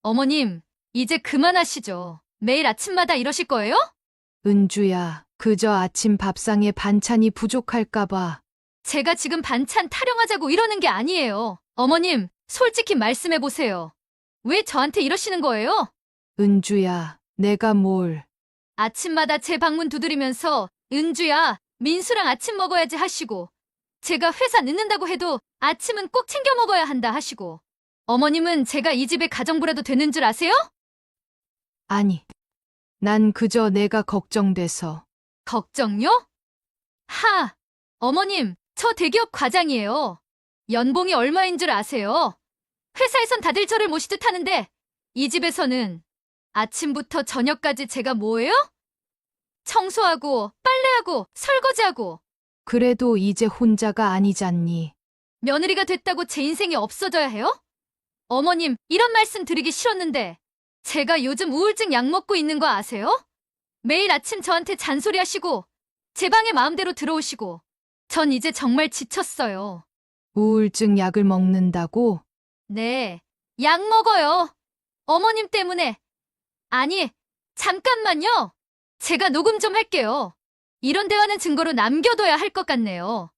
어머님, 이제 그만하시죠. 매일 아침마다 이러실 거예요? 은주야, 그저 아침 밥상에 반찬이 부족할까봐. 제가 지금 반찬 타령하자고 이러는 게 아니에요. 어머님, 솔직히 말씀해 보세요. 왜 저한테 이러시는 거예요? 은주야, 내가 뭘. 아침마다 제 방문 두드리면서 은주야, 민수랑 아침 먹어야지 하시고 제가 회사 늦는다고 해도 아침은 꼭 챙겨 먹어야 한다 하시고 어머님은 제가 이 집의 가정부라도 되는 줄 아세요? 아니, 난 그저 내가 걱정돼서. 걱정요? 하! 어머님, 저 대기업 과장이에요. 연봉이 얼마인 줄 아세요? 회사에선 다들 저를 모시듯 하는데 이 집에서는 아침부터 저녁까지 제가 뭐예요? 청소하고 빨래하고 설거지하고 그래도 이제 혼자가 아니잖니. 며느리가 됐다고 제 인생이 없어져야 해요? 어머님, 이런 말씀 드리기 싫었는데 제가 요즘 우울증 약 먹고 있는 거 아세요? 매일 아침 저한테 잔소리하시고 제 방에 마음대로 들어오시고 전 이제 정말 지쳤어요. 우울증 약을 먹는다고? 네, 약 먹어요. 어머님 때문에. 아니, 잠깐만요. 제가 녹음 좀 할게요. 이런 대화는 증거로 남겨둬야 할 것 같네요.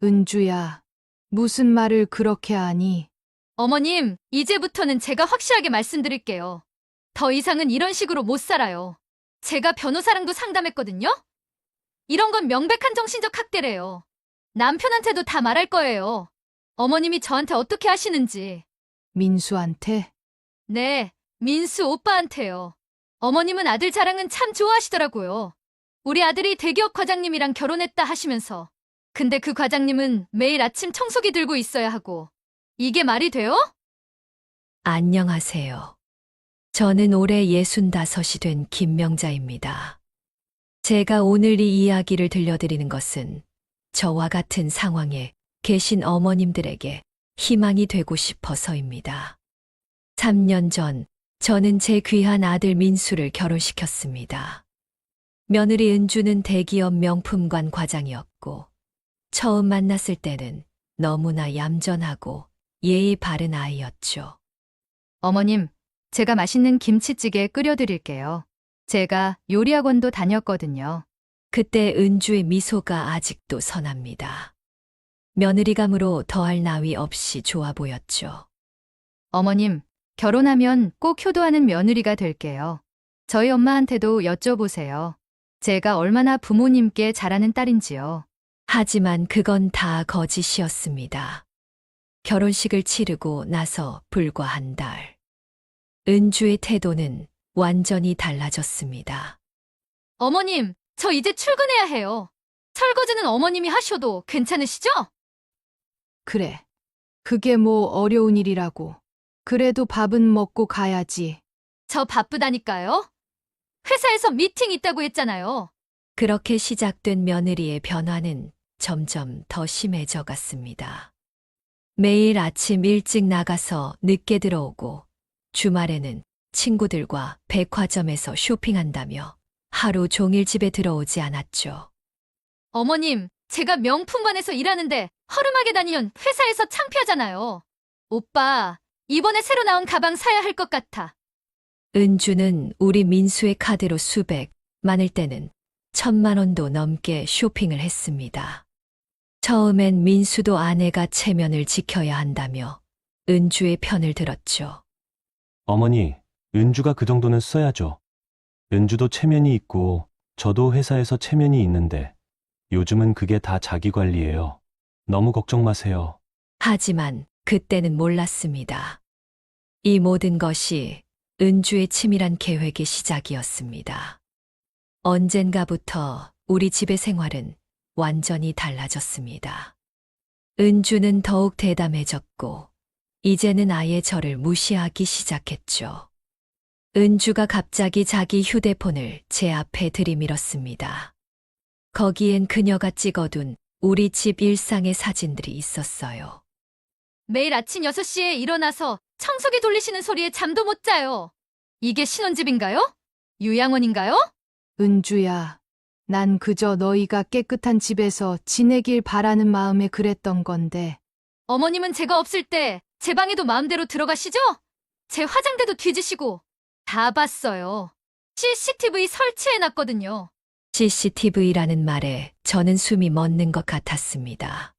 은주야, 무슨 말을 그렇게 하니? 어머님, 이제부터는 제가 확실하게 말씀드릴게요. 더 이상은 이런 식으로 못 살아요. 제가 변호사랑도 상담했거든요? 이런 건 명백한 정신적 학대래요. 남편한테도 다 말할 거예요. 어머님이 저한테 어떻게 하시는지. 민수한테? 네, 민수 오빠한테요. 어머님은 아들 자랑은 참 좋아하시더라고요. 우리 아들이 대기업 과장님이랑 결혼했다 하시면서. 근데 그 과장님은 매일 아침 청소기 들고 있어야 하고. 이게 말이 돼요? 안녕하세요. 저는 올해 65이 된 김명자입니다. 제가 오늘 이 이야기를 들려드리는 것은 저와 같은 상황에 계신 어머님들에게 희망이 되고 싶어서입니다. 3년 전 저는 제 귀한 아들 민수를 결혼시켰습니다. 며느리 은주는 대기업 명품관 과장이었고 처음 만났을 때는 너무나 얌전하고 예의 바른 아이였죠. 어머님, 제가 맛있는 김치찌개 끓여드릴게요. 제가 요리학원도 다녔거든요. 그때 은주의 미소가 아직도 선합니다. 며느리감으로 더할 나위 없이 좋아 보였죠. 어머님, 결혼하면 꼭 효도하는 며느리가 될게요. 저희 엄마한테도 여쭤보세요. 제가 얼마나 부모님께 잘하는 딸인지요. 하지만 그건 다 거짓이었습니다. 결혼식을 치르고 나서 불과 한 달. 은주의 태도는 완전히 달라졌습니다. 어머님, 저 이제 출근해야 해요. 설거지는 어머님이 하셔도 괜찮으시죠? 그래. 그게 뭐 어려운 일이라고. 그래도 밥은 먹고 가야지. 저 바쁘다니까요. 회사에서 미팅 있다고 했잖아요. 그렇게 시작된 며느리의 변화는 점점 더 심해져 갔습니다. 매일 아침 일찍 나가서 늦게 들어오고 주말에는 친구들과 백화점에서 쇼핑한다며 하루 종일 집에 들어오지 않았죠. 어머님, 제가 명품관에서 일하는데 허름하게 다니면 회사에서 창피하잖아요. 오빠, 이번에 새로 나온 가방 사야 할 것 같아. 은주는 우리 민수의 카드로 수백, 많을 때는 1,000만 원도 넘게 쇼핑을 했습니다. 처음엔 민수도 아내가 체면을 지켜야 한다며 은주의 편을 들었죠. 어머니, 은주가 그 정도는 써야죠. 은주도 체면이 있고 저도 회사에서 체면이 있는데 요즘은 그게 다 자기 관리예요. 너무 걱정 마세요. 하지만 그때는 몰랐습니다. 이 모든 것이 은주의 치밀한 계획의 시작이었습니다. 언젠가부터 우리 집의 생활은 완전히 달라졌습니다. 은주는 더욱 대담해졌고, 이제는 아예 저를 무시하기 시작했죠. 은주가 갑자기 자기 휴대폰을 제 앞에 들이밀었습니다. 거기엔 그녀가 찍어둔 우리 집 일상의 사진들이 있었어요. 매일 아침 6시에 일어나서 청소기 돌리시는 소리에 잠도 못 자요. 이게 신혼집인가요? 요양원인가요? 은주야, 난 그저 너희가 깨끗한 집에서 지내길 바라는 마음에 그랬던 건데. 어머님은 제가 없을 때 제 방에도 마음대로 들어가시죠? 제 화장대도 뒤지시고 다 봤어요. CCTV 설치해놨거든요. CCTV라는 말에 저는 숨이 멎는 것 같았습니다.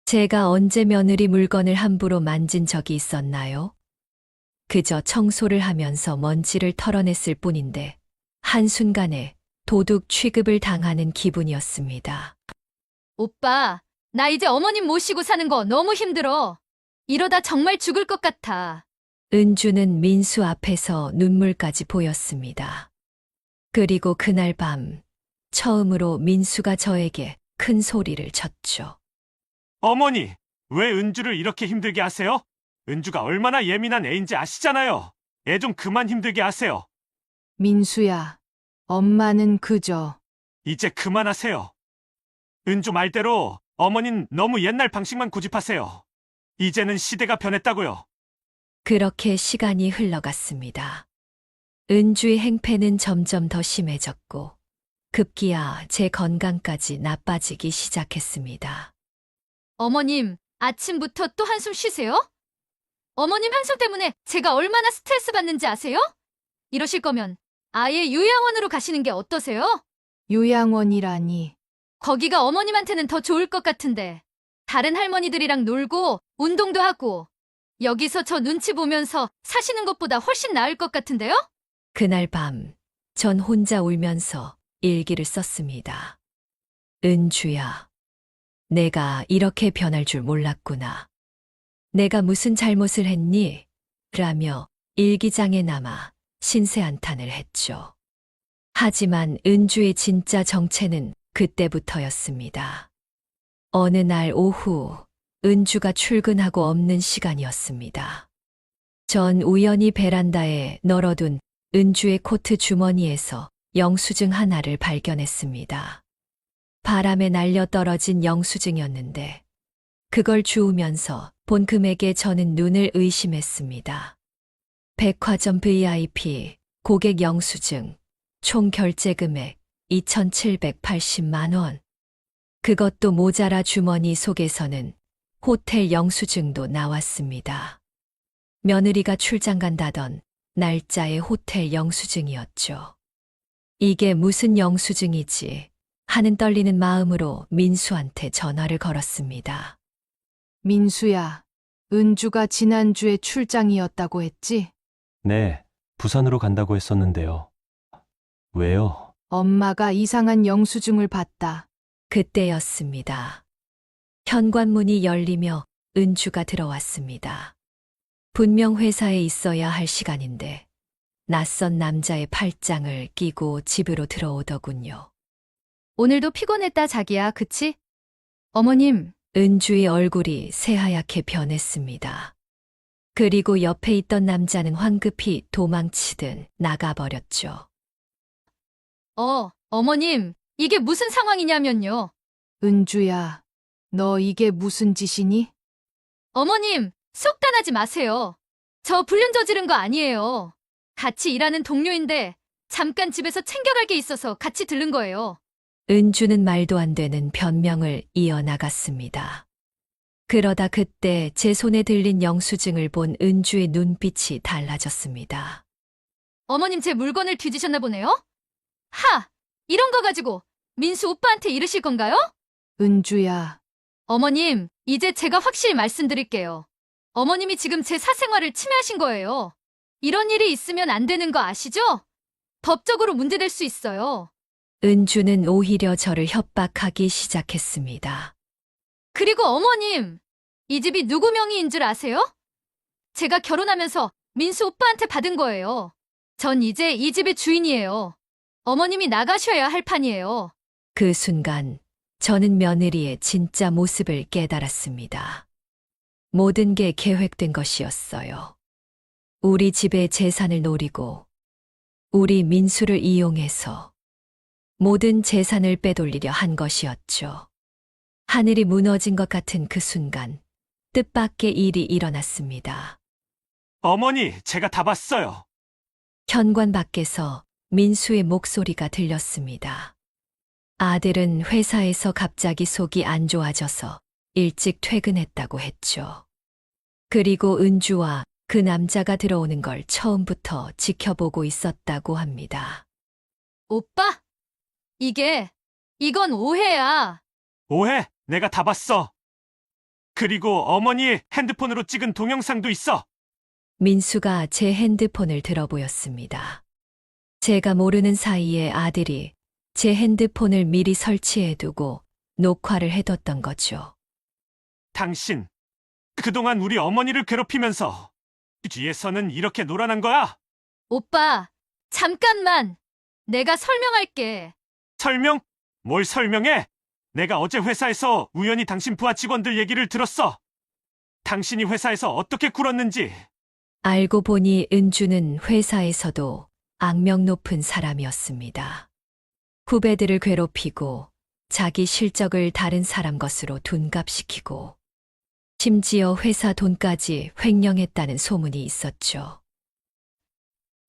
제가 언제 며느리 물건을 함부로 만진 적이 있었나요? 그저 청소를 하면서 먼지를 털어냈을 뿐인데 한순간에 도둑 취급을 당하는 기분이었습니다. 오빠, 나 이제 어머님 모시고 사는 거 너무 힘들어. 이러다 정말 죽을 것 같아. 은주는 민수 앞에서 눈물까지 보였습니다. 그리고 그날 밤 처음으로 민수가 저에게 큰 소리를 쳤죠. 어머니, 왜 은주를 이렇게 힘들게 하세요? 은주가 얼마나 예민한 애인지 아시잖아요. 애 좀 그만 힘들게 하세요. 민수야, 엄마는 그저 이제 그만하세요. 은주 말대로 어머닌 너무 옛날 방식만 고집하세요. 이제는 시대가 변했다고요. 그렇게 시간이 흘러갔습니다. 은주의 행패는 점점 더 심해졌고 급기야 제 건강까지 나빠지기 시작했습니다. 어머님, 아침부터 또 한숨 쉬세요? 어머님 한숨 때문에 제가 얼마나 스트레스 받는지 아세요? 이러실 거면 아예 요양원으로 가시는 게 어떠세요? 요양원이라니. 거기가 어머님한테는 더 좋을 것 같은데. 다른 할머니들이랑 놀고 운동도 하고 여기서 저 눈치 보면서 사시는 것보다 훨씬 나을 것 같은데요? 그날 밤 전 혼자 울면서 일기를 썼습니다. 은주야, 내가 이렇게 변할 줄 몰랐구나. 내가 무슨 잘못을 했니? 라며 일기장에 남아 신세한탄을 했죠. 하지만 은주의 진짜 정체는 그때부터였습니다. 어느 날 오후 은주가 출근하고 없는 시간이었습니다. 전 우연히 베란다에 널어둔 은주의 코트 주머니에서 영수증 하나를 발견했습니다. 바람에 날려 떨어진 영수증이었는데 그걸 주우면서 본 금액에 저는 눈을 의심했습니다. 백화점 VIP 고객 영수증 총 결제 금액 2,780만 원. 그것도 모자라 주머니 속에서는 호텔 영수증도 나왔습니다. 며느리가 출장 간다던 날짜의 호텔 영수증이었죠. 이게 무슨 영수증이지 하는 떨리는 마음으로 민수한테 전화를 걸었습니다. 민수야, 은주가 지난주에 출장이었다고 했지? 네, 부산으로 간다고 했었는데요. 왜요? 엄마가 이상한 영수증을 봤다. 그때였습니다. 현관문이 열리며 은주가 들어왔습니다. 분명 회사에 있어야 할 시간인데 낯선 남자의 팔짱을 끼고 집으로 들어오더군요. 오늘도 피곤했다 자기야, 그치? 어머님, 은주의 얼굴이 새하얗게 변했습니다. 그리고 옆에 있던 남자는 황급히 도망치듯 나가버렸죠. 어머님, 이게 무슨 상황이냐면요. 은주야, 너 이게 무슨 짓이니? 어머님, 속단하지 마세요. 저 불륜 저지른 거 아니에요. 같이 일하는 동료인데 잠깐 집에서 챙겨갈 게 있어서 같이 들른 거예요. 은주는 말도 안 되는 변명을 이어나갔습니다. 그러다 그때 제 손에 들린 영수증을 본 은주의 눈빛이 달라졌습니다. 어머님 제 물건을 뒤지셨나 보네요? 이런 거 가지고 민수 오빠한테 이르실 건가요? 은주야, 어머님, 이제 제가 확실히 말씀드릴게요. 어머님이 지금 제 사생활을 침해하신 거예요. 이런 일이 있으면 안 되는 거 아시죠? 법적으로 문제될 수 있어요. 은주는 오히려 저를 협박하기 시작했습니다. 그리고 어머님, 이 집이 누구 명의인 줄 아세요? 제가 결혼하면서 민수 오빠한테 받은 거예요. 전 이제 이 집의 주인이에요. 어머님이 나가셔야 할 판이에요. 그 순간 저는 며느리의 진짜 모습을 깨달았습니다. 모든 게 계획된 것이었어요. 우리 집의 재산을 노리고 우리 민수를 이용해서 모든 재산을 빼돌리려 한 것이었죠. 하늘이 무너진 것 같은 그 순간 뜻밖의 일이 일어났습니다. 어머니, 제가 다 봤어요. 현관 밖에서 민수의 목소리가 들렸습니다. 아들은 회사에서 갑자기 속이 안 좋아져서 일찍 퇴근했다고 했죠. 그리고 은주와 그 남자가 들어오는 걸 처음부터 지켜보고 있었다고 합니다. 오빠, 이건 오해야. 오해, 내가 다 봤어. 그리고 어머니의 핸드폰으로 찍은 동영상도 있어. 민수가 제 핸드폰을 들어보였습니다. 제가 모르는 사이에 아들이 제 핸드폰을 미리 설치해두고 녹화를 해뒀던 거죠. 당신, 그동안 우리 어머니를 괴롭히면서 뒤에서는 이렇게 놀아난 거야? 오빠, 잠깐만. 내가 설명할게. 설명? 뭘 설명해? 내가 어제 회사에서 우연히 당신 부하 직원들 얘기를 들었어. 당신이 회사에서 어떻게 굴었는지. 알고 보니 은주는 회사에서도 악명 높은 사람이었습니다. 후배들을 괴롭히고 자기 실적을 다른 사람 것으로 둔갑시키고 심지어 회사 돈까지 횡령했다는 소문이 있었죠.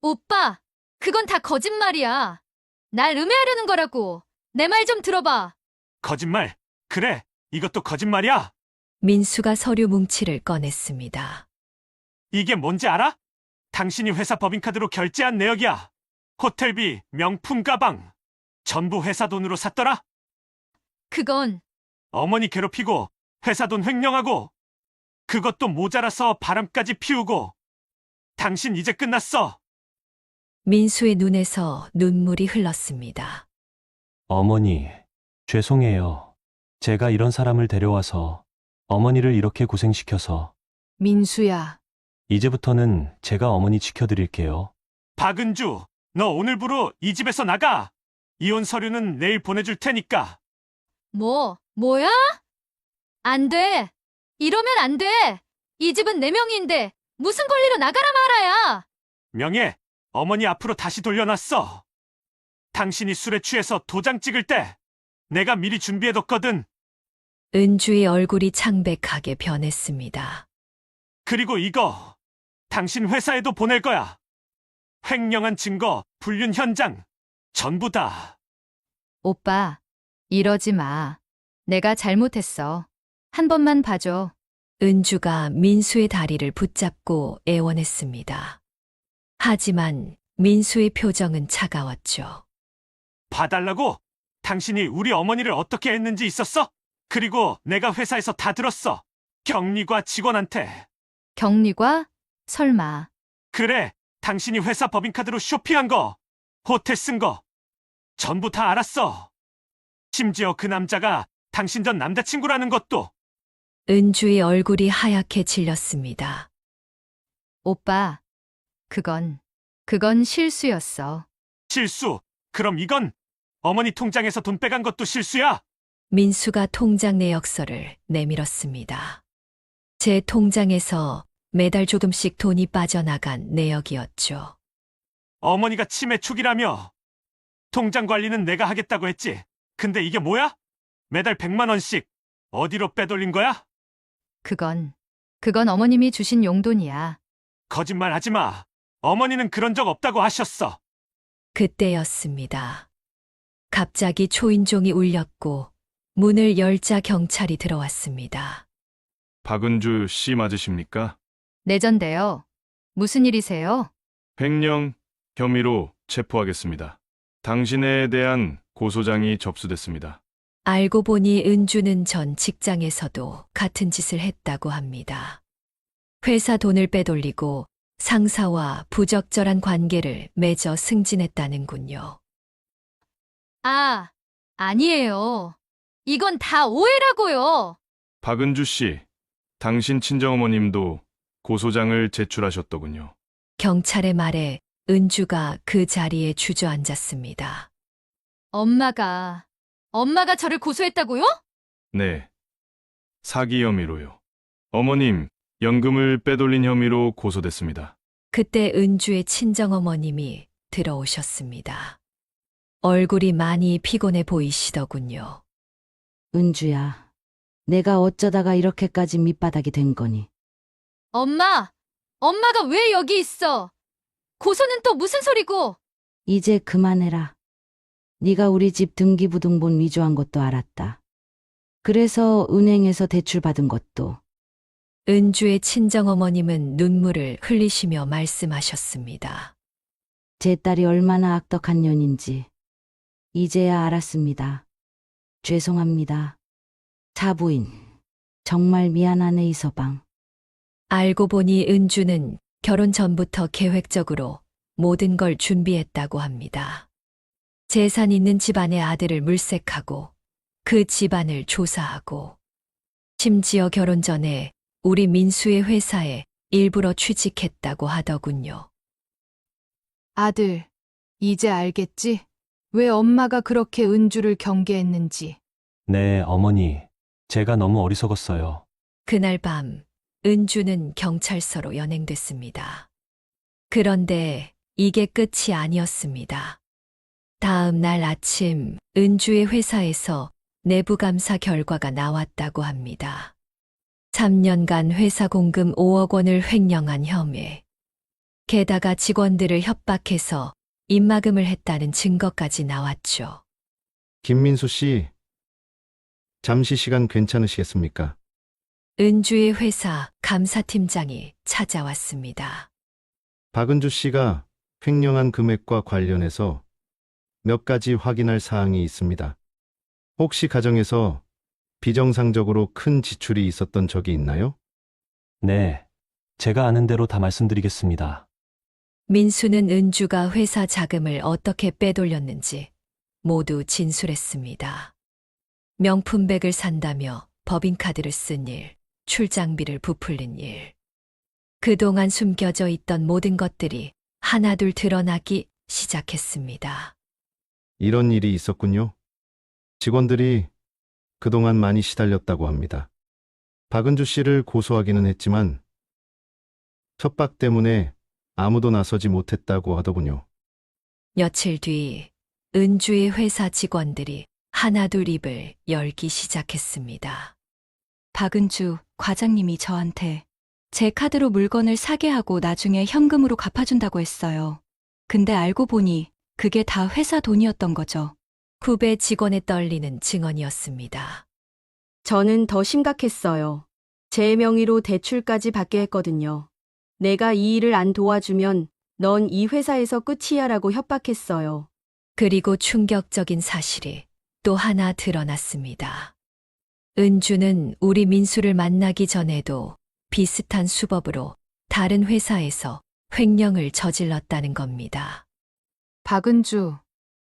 오빠, 그건 다 거짓말이야. 날 음해하려는 거라고. 내 말 좀 들어봐. 거짓말. 그래, 이것도 거짓말이야. 민수가 서류 뭉치를 꺼냈습니다. 이게 뭔지 알아? 당신이 회사 법인카드로 결제한 내역이야. 호텔비, 명품 가방. 전부 회사 돈으로 샀더라? 그건 어머니 괴롭히고 회사 돈 횡령하고 그것도 모자라서 바람까지 피우고. 당신 이제 끝났어. 민수의 눈에서 눈물이 흘렀습니다. 어머니, 죄송해요. 제가 이런 사람을 데려와서 어머니를 이렇게 고생시켜서 민수야, 이제부터는 제가 어머니 지켜드릴게요. 박은주, 너 오늘부로 이 집에서 나가. 이혼 서류는 내일 보내줄 테니까. 뭐야? 안 돼. 이러면 안 돼. 이 집은 내 명의인데 무슨 권리로 나가라 말아야. 명예, 어머니 앞으로 다시 돌려놨어. 당신이 술에 취해서 도장 찍을 때 내가 미리 준비해뒀거든. 은주의 얼굴이 창백하게 변했습니다. 그리고 이거 당신 회사에도 보낼 거야. 횡령한 증거, 불륜 현장, 전부 다. 오빠, 이러지 마. 내가 잘못했어. 한 번만 봐줘. 은주가 민수의 다리를 붙잡고 애원했습니다. 하지만 민수의 표정은 차가웠죠. 봐달라고? 당신이 우리 어머니를 어떻게 했는지 있었어? 그리고 내가 회사에서 다 들었어. 경리과 직원한테. 격리과? 설마. 그래, 당신이 회사 법인카드로 쇼핑한 거, 호텔 쓴 거, 전부 다 알았어. 심지어 그 남자가 당신 전 남자친구라는 것도. 은주의 얼굴이 하얗게 질렸습니다. 오빠, 그건 실수였어. 실수. 그럼 이건 어머니 통장에서 돈 빼간 것도 실수야? 민수가 통장 내역서를 내밀었습니다. 제 통장에서 매달 조금씩 돈이 빠져나간 내역이었죠. 어머니가 치매 초기라며. 통장 관리는 내가 하겠다고 했지. 근데 이게 뭐야? 매달 100만 원씩 어디로 빼돌린 거야? 그건 어머님이 주신 용돈이야. 거짓말 하지 마. 어머니는 그런 적 없다고 하셨어. 그때였습니다. 갑자기 초인종이 울렸고 문을 열자 경찰이 들어왔습니다. 박은주 씨 맞으십니까? 내전데요. 무슨 일이세요? 횡령 혐의로 체포하겠습니다. 당신에 대한 고소장이 접수됐습니다. 알고 보니 은주는 전 직장에서도 같은 짓을 했다고 합니다. 회사 돈을 빼돌리고 상사와 부적절한 관계를 맺어 승진했다는군요. 아니에요. 이건 다 오해라고요. 박은주 씨, 당신 친정어머님도 고소장을 제출하셨더군요. 경찰의 말에 은주가 그 자리에 주저앉았습니다. 엄마가 저를 고소했다고요? 네. 사기 혐의로요. 어머님, 연금을 빼돌린 혐의로 고소됐습니다. 그때 은주의 친정어머님이 들어오셨습니다. 얼굴이 많이 피곤해 보이시더군요. 은주야, 내가 어쩌다가 이렇게까지 밑바닥이 된 거니? 엄마가 왜 여기 있어? 고소는 또 무슨 소리고? 이제 그만해라. 네가 우리 집 등기부등본 위조한 것도 알았다. 그래서 은행에서 대출 받은 것도 은주의 친정어머님은 눈물을 흘리시며 말씀하셨습니다. 제 딸이 얼마나 악덕한 년인지 이제야 알았습니다. 죄송합니다. 사부인, 정말 미안하네 이서방. 알고 보니 은주는 결혼 전부터 계획적으로 모든 걸 준비했다고 합니다. 재산 있는 집안의 아들을 물색하고 그 집안을 조사하고 심지어 결혼 전에 우리 민수의 회사에 일부러 취직했다고 하더군요. 아들, 이제 알겠지? 왜 엄마가 그렇게 은주를 경계했는지. 네, 어머니. 제가 너무 어리석었어요. 그날 밤 은주는 경찰서로 연행됐습니다. 그런데 이게 끝이 아니었습니다. 다음 날 아침 은주의 회사에서 내부 감사 결과가 나왔다고 합니다. 3년간 회사 공금 5억 원을 횡령한 혐의. 게다가 직원들을 협박해서 입막음을 했다는 증거까지 나왔죠. 김민수 씨, 잠시 시간 괜찮으시겠습니까? 은주의 회사 감사팀장이 찾아왔습니다. 박은주 씨가 횡령한 금액과 관련해서 몇 가지 확인할 사항이 있습니다. 혹시 가정에서 비정상적으로 큰 지출이 있었던 적이 있나요? 네. 제가 아는 대로 다 말씀드리겠습니다. 민수는 은주가 회사 자금을 어떻게 빼돌렸는지 모두 진술했습니다. 명품백을 산다며 법인카드를 쓴 일, 출장비를 부풀린 일. 그동안 숨겨져 있던 모든 것들이 하나둘 드러나기 시작했습니다. 이런 일이 있었군요. 직원들이 그동안 많이 시달렸다고 합니다. 박은주 씨를 고소하기는 했지만 협박 때문에 아무도 나서지 못했다고 하더군요. 며칠 뒤 은주의 회사 직원들이 하나둘 입을 열기 시작했습니다. 박은주 과장님이 저한테 제 카드로 물건을 사게 하고 나중에 현금으로 갚아준다고 했어요. 근데 알고 보니 그게 다 회사 돈이었던 거죠. 후배 직원의 떨리는 증언이었습니다. 저는 더 심각했어요. 제 명의로 대출까지 받게 했거든요. 내가 이 일을 안 도와주면 넌 이 회사에서 끝이야라고 협박했어요. 그리고 충격적인 사실이 또 하나 드러났습니다. 은주는 우리 민수를 만나기 전에도 비슷한 수법으로 다른 회사에서 횡령을 저질렀다는 겁니다. 박은주,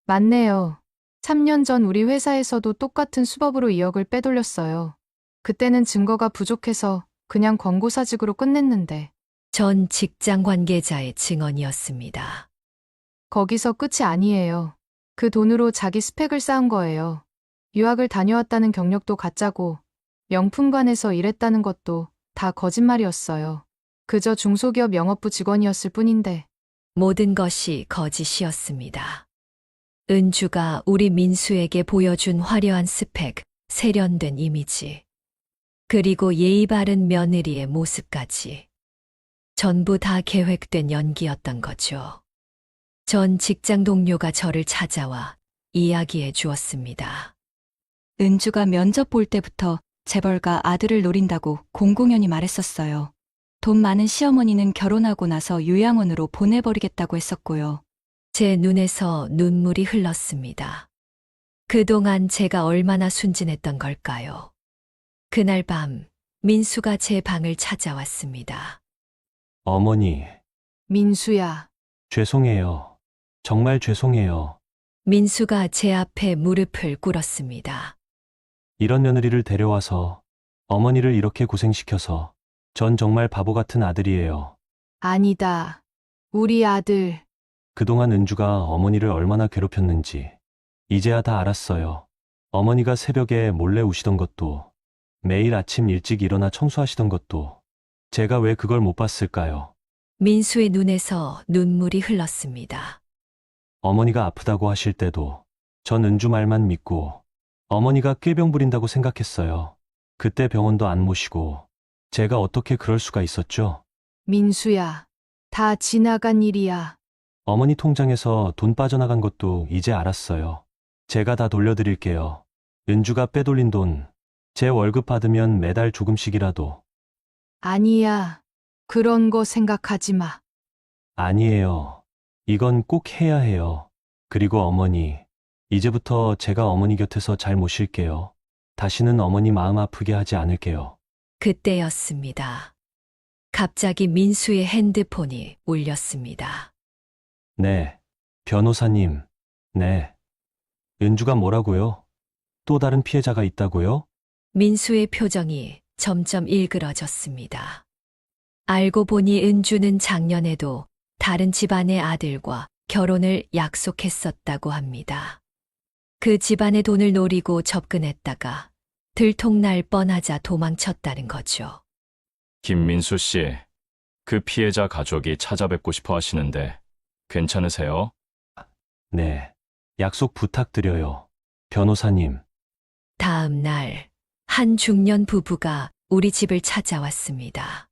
맞네요. 3년 전 우리 회사에서도 똑같은 수법으로 2억을 빼돌렸어요. 그때는 증거가 부족해서 그냥 권고사직으로 끝냈는데 전 직장 관계자의 증언이었습니다. 거기서 끝이 아니에요. 그 돈으로 자기 스펙을 쌓은 거예요. 유학을 다녀왔다는 경력도 가짜고 명품관에서 일했다는 것도 다 거짓말이었어요. 그저 중소기업 영업부 직원이었을 뿐인데 모든 것이 거짓이었습니다. 은주가 우리 민수에게 보여준 화려한 스펙, 세련된 이미지, 그리고 예의 바른 며느리의 모습까지 전부 다 계획된 연기였던 거죠. 전 직장 동료가 저를 찾아와 이야기해 주었습니다. 은주가 면접 볼 때부터 재벌가 아들을 노린다고 공공연히 말했었어요. 돈 많은 시어머니는 결혼하고 나서 요양원으로 보내버리겠다고 했었고요. 제 눈에서 눈물이 흘렀습니다. 그동안 제가 얼마나 순진했던 걸까요? 그날 밤 민수가 제 방을 찾아왔습니다. 어머니, 민수야, 죄송해요. 정말 죄송해요. 민수가 제 앞에 무릎을 꿇었습니다. 이런 며느리를 데려와서 어머니를 이렇게 고생시켜서 전 정말 바보 같은 아들이에요. 아니다. 우리 아들. 그동안 은주가 어머니를 얼마나 괴롭혔는지 이제야 다 알았어요. 어머니가 새벽에 몰래 우시던 것도 매일 아침 일찍 일어나 청소하시던 것도 제가 왜 그걸 못 봤을까요? 민수의 눈에서 눈물이 흘렀습니다. 어머니가 아프다고 하실 때도 전 은주 말만 믿고 어머니가 꾀병 부린다고 생각했어요. 그때 병원도 안 모시고 제가 어떻게 그럴 수가 있었죠? 민수야, 다 지나간 일이야. 어머니 통장에서 돈 빠져나간 것도 이제 알았어요. 제가 다 돌려드릴게요. 은주가 빼돌린 돈, 제 월급 받으면 매달 조금씩이라도 아니야. 그런 거 생각하지 마. 아니에요. 이건 꼭 해야 해요. 그리고 어머니, 이제부터 제가 어머니 곁에서 잘 모실게요. 다시는 어머니 마음 아프게 하지 않을게요. 그때였습니다. 갑자기 민수의 핸드폰이 울렸습니다. 네, 변호사님. 네. 은주가 뭐라고요? 또 다른 피해자가 있다고요? 민수의 표정이 점점 일그러졌습니다. 알고 보니 은주는 작년에도 다른 집안의 아들과 결혼을 약속했었다고 합니다. 그 집안의 돈을 노리고 접근했다가 들통날 뻔하자 도망쳤다는 거죠. 김민수 씨, 그 피해자 가족이 찾아뵙고 싶어 하시는데 괜찮으세요? 네. 약속 부탁드려요. 변호사님. 다음 날, 한 중년 부부가 우리 집을 찾아왔습니다.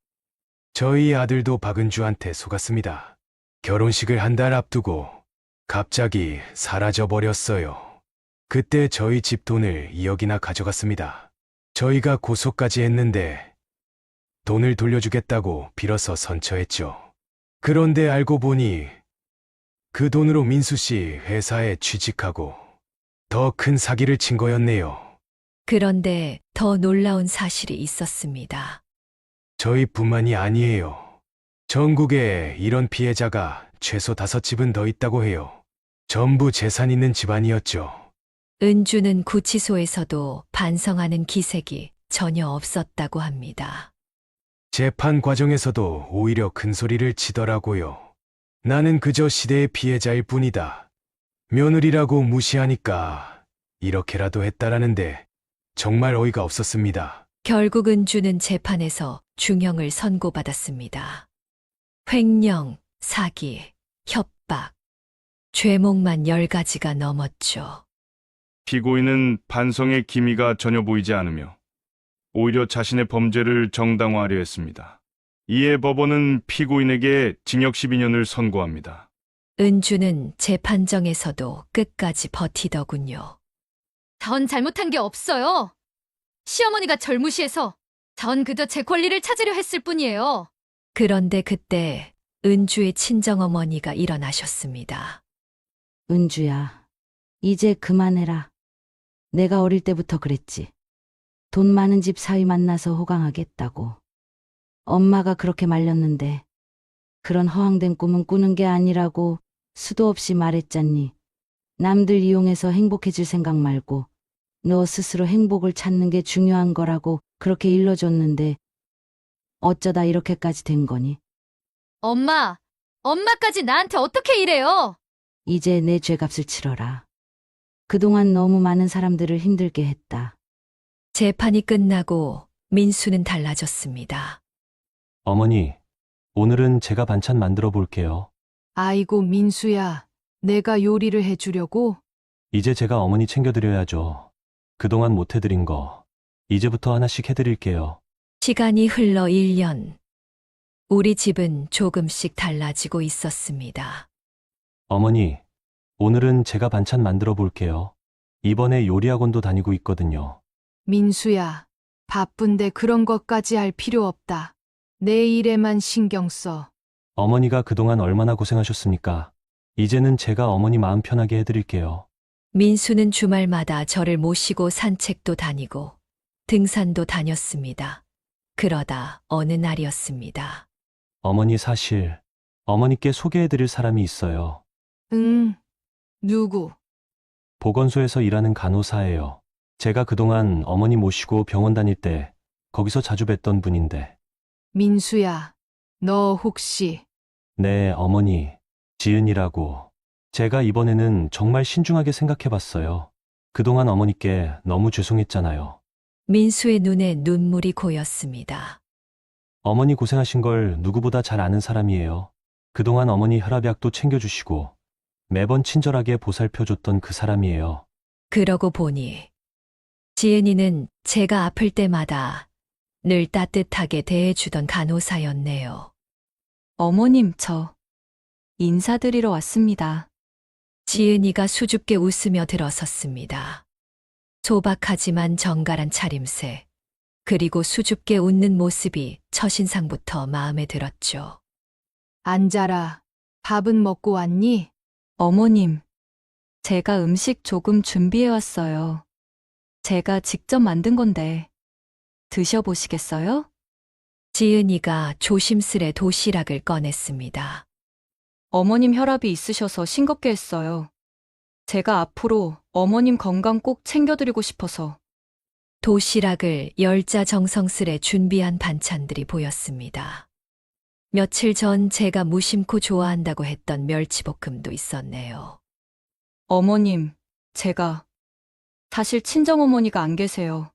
저희 아들도 박은주한테 속았습니다. 결혼식을 한 달 앞두고 갑자기 사라져버렸어요. 그때 저희 집 돈을 2억이나 가져갔습니다. 저희가 고소까지 했는데 돈을 돌려주겠다고 빌어서 선처했죠. 그런데 알고 보니 그 돈으로 민수 씨 회사에 취직하고 더 큰 사기를 친 거였네요. 그런데 더 놀라운 사실이 있었습니다. 저희뿐만이 아니에요. 전국에 이런 피해자가 최소 5집은 더 있다고 해요. 전부 재산 있는 집안이었죠. 은주는 구치소에서도 반성하는 기색이 전혀 없었다고 합니다. 재판 과정에서도 오히려 큰 소리를 치더라고요. 나는 그저 시대의 피해자일 뿐이다. 며느리라고 무시하니까 이렇게라도 했다라는데 정말 어이가 없었습니다. 결국 은주는 재판에서 중형을 선고받았습니다. 횡령, 사기, 협박, 죄목만 10가지가 넘었죠. 피고인은 반성의 기미가 전혀 보이지 않으며 오히려 자신의 범죄를 정당화하려 했습니다. 이에 법원은 피고인에게 징역 12년을 선고합니다. 은주는 재판정에서도 끝까지 버티더군요. 전 잘못한 게 없어요. 시어머니가 절 무시해서 전 그저 제 권리를 찾으려 했을 뿐이에요. 그런데 그때 은주의 친정어머니가 일어나셨습니다. 은주야, 이제 그만해라. 내가 어릴 때부터 그랬지. 돈 많은 집 사위 만나서 호강하겠다고. 엄마가 그렇게 말렸는데 그런 허황된 꿈은 꾸는 게 아니라고 수도 없이 말했잖니. 남들 이용해서 행복해질 생각 말고 너 스스로 행복을 찾는 게 중요한 거라고 그렇게 일러줬는데 어쩌다 이렇게까지 된 거니? 엄마까지 나한테 어떻게 이래요? 이제 내 죄값을 치러라. 그동안 너무 많은 사람들을 힘들게 했다. 재판이 끝나고 민수는 달라졌습니다. 어머니, 오늘은 제가 반찬 만들어 볼게요. 아이고, 민수야. 내가 요리를 해주려고? 이제 제가 어머니 챙겨드려야죠. 그동안 못 해드린 거, 이제부터 하나씩 해드릴게요. 시간이 흘러 1년. 우리 집은 조금씩 달라지고 있었습니다. 어머니, 오늘은 제가 반찬 만들어 볼게요. 이번에 요리학원도 다니고 있거든요. 민수야, 바쁜데 그런 것까지 할 필요 없다. 내 일에만 신경 써. 어머니가 그동안 얼마나 고생하셨습니까? 이제는 제가 어머니 마음 편하게 해드릴게요. 민수는 주말마다 저를 모시고 산책도 다니고 등산도 다녔습니다. 그러다 어느 날이었습니다. 어머니 사실, 어머니께 소개해드릴 사람이 있어요. 응, 누구? 보건소에서 일하는 간호사예요. 제가 그동안 어머니 모시고 병원 다닐 때 거기서 자주 뵀던 분인데. 민수야, 너 혹시 네, 어머니. 지은이라고. 제가 이번에는 정말 신중하게 생각해봤어요. 그동안 어머니께 너무 죄송했잖아요. 민수의 눈에 눈물이 고였습니다. 어머니 고생하신 걸 누구보다 잘 아는 사람이에요. 그동안 어머니 혈압약도 챙겨주시고 매번 친절하게 보살펴줬던 그 사람이에요. 그러고 보니 지은이는 제가 아플 때마다 늘 따뜻하게 대해주던 간호사였네요. 어머님, 저 인사드리러 왔습니다. 지은이가 수줍게 웃으며 들어섰습니다. 소박하지만 정갈한 차림새, 그리고 수줍게 웃는 모습이 첫인상부터 마음에 들었죠. 앉아라. 밥은 먹고 왔니? 어머님, 제가 음식 조금 준비해 왔어요. 제가 직접 만든 건데 드셔보시겠어요? 지은이가 조심스레 도시락을 꺼냈습니다. 어머님 혈압이 있으셔서 싱겁게 했어요. 제가 앞으로 어머님 건강 꼭 챙겨드리고 싶어서. 도시락을 열자 정성스레 준비한 반찬들이 보였습니다. 며칠 전 제가 무심코 좋아한다고 했던 멸치볶음도 있었네요. 어머님, 제가 사실 친정어머니가 안 계세요.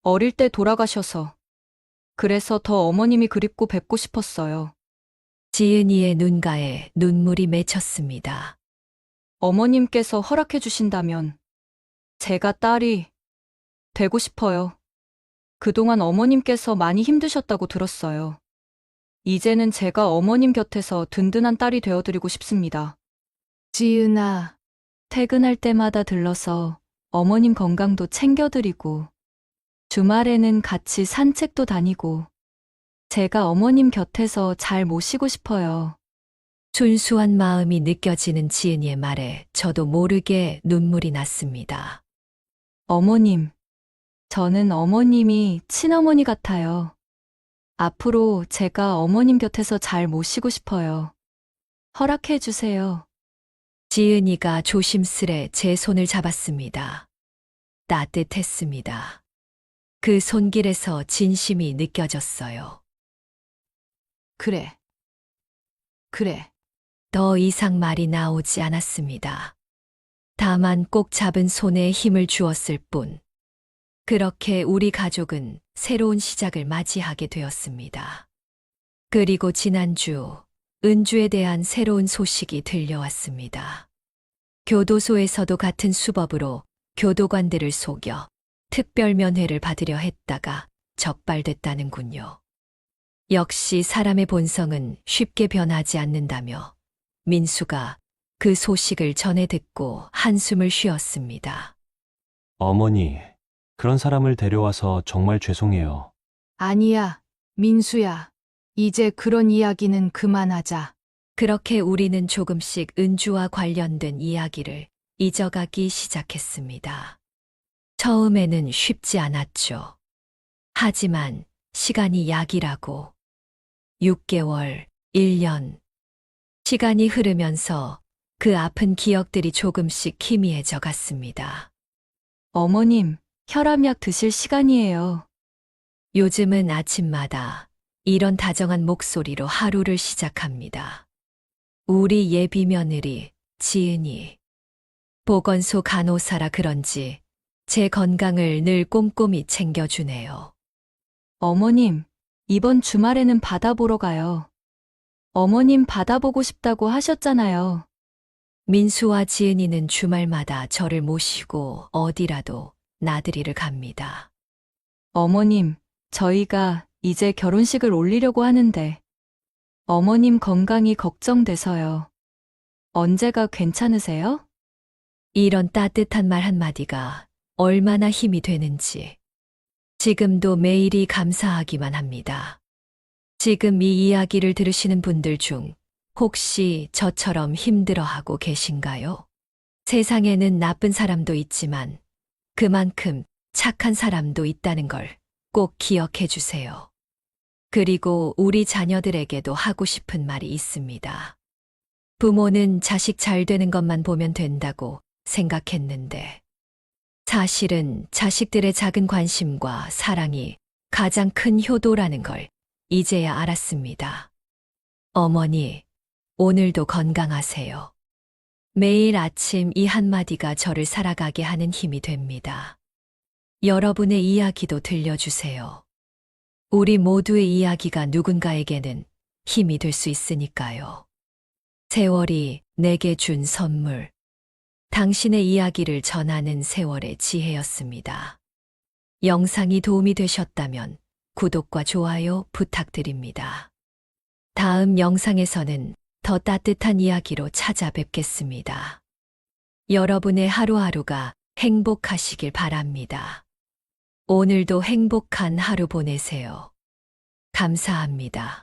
어릴 때 돌아가셔서. 그래서 더 어머님이 그립고 뵙고 싶었어요. 지은이의 눈가에 눈물이 맺혔습니다. 어머님께서 허락해 주신다면 제가 딸이 되고 싶어요. 그동안 어머님께서 많이 힘드셨다고 들었어요. 이제는 제가 어머님 곁에서 든든한 딸이 되어드리고 싶습니다. 지은아, 퇴근할 때마다 들러서 어머님 건강도 챙겨드리고 주말에는 같이 산책도 다니고 제가 어머님 곁에서 잘 모시고 싶어요. 순수한 마음이 느껴지는 지은이의 말에 저도 모르게 눈물이 났습니다. 어머님, 저는 어머님이 친어머니 같아요. 앞으로 제가 어머님 곁에서 잘 모시고 싶어요. 허락해 주세요. 지은이가 조심스레 제 손을 잡았습니다. 따뜻했습니다. 그 손길에서 진심이 느껴졌어요. 그래. 그래. 더 이상 말이 나오지 않았습니다. 다만 꼭 잡은 손에 힘을 주었을 뿐. 그렇게 우리 가족은 새로운 시작을 맞이하게 되었습니다. 그리고 지난주 은주에 대한 새로운 소식이 들려왔습니다. 교도소에서도 같은 수법으로 교도관들을 속여 특별 면회를 받으려 했다가 적발됐다는군요. 역시 사람의 본성은 쉽게 변하지 않는다며 민수가 그 소식을 전해 듣고 한숨을 쉬었습니다. 어머니, 그런 사람을 데려와서 정말 죄송해요. 아니야, 민수야. 이제 그런 이야기는 그만하자. 그렇게 우리는 조금씩 은주와 관련된 이야기를 잊어가기 시작했습니다. 처음에는 쉽지 않았죠. 하지만 시간이 약이라고. 6개월, 1년. 시간이 흐르면서 그 아픈 기억들이 조금씩 희미해져 갔습니다. 어머님, 혈압약 드실 시간이에요. 요즘은 아침마다 이런 다정한 목소리로 하루를 시작합니다. 우리 예비 며느리, 지은이. 보건소 간호사라 그런지 제 건강을 늘 꼼꼼히 챙겨주네요. 어머님, 이번 주말에는 바다 보러 가요. 어머님 바다 보고 싶다고 하셨잖아요. 민수와 지은이는 주말마다 저를 모시고 어디라도 나들이를 갑니다. 어머님, 저희가 이제 결혼식을 올리려고 하는데 어머님 건강이 걱정돼서요. 언제가 괜찮으세요? 이런 따뜻한 말 한마디가 얼마나 힘이 되는지 지금도 매일이 감사하기만 합니다. 지금 이 이야기를 들으시는 분들 중 혹시 저처럼 힘들어하고 계신가요? 세상에는 나쁜 사람도 있지만 그만큼 착한 사람도 있다는 걸 꼭 기억해 주세요. 그리고 우리 자녀들에게도 하고 싶은 말이 있습니다. 부모는 자식 잘 되는 것만 보면 된다고 생각했는데 사실은 자식들의 작은 관심과 사랑이 가장 큰 효도라는 걸 이제야 알았습니다. 어머니, 오늘도 건강하세요. 매일 아침 이 한마디가 저를 살아가게 하는 힘이 됩니다. 여러분의 이야기도 들려주세요. 우리 모두의 이야기가 누군가에게는 힘이 될 수 있으니까요. 세월이 내게 준 선물. 당신의 이야기를 전하는 세월의 지혜였습니다. 영상이 도움이 되셨다면 구독과 좋아요 부탁드립니다. 다음 영상에서는 더 따뜻한 이야기로 찾아뵙겠습니다. 여러분의 하루하루가 행복하시길 바랍니다. 오늘도 행복한 하루 보내세요. 감사합니다.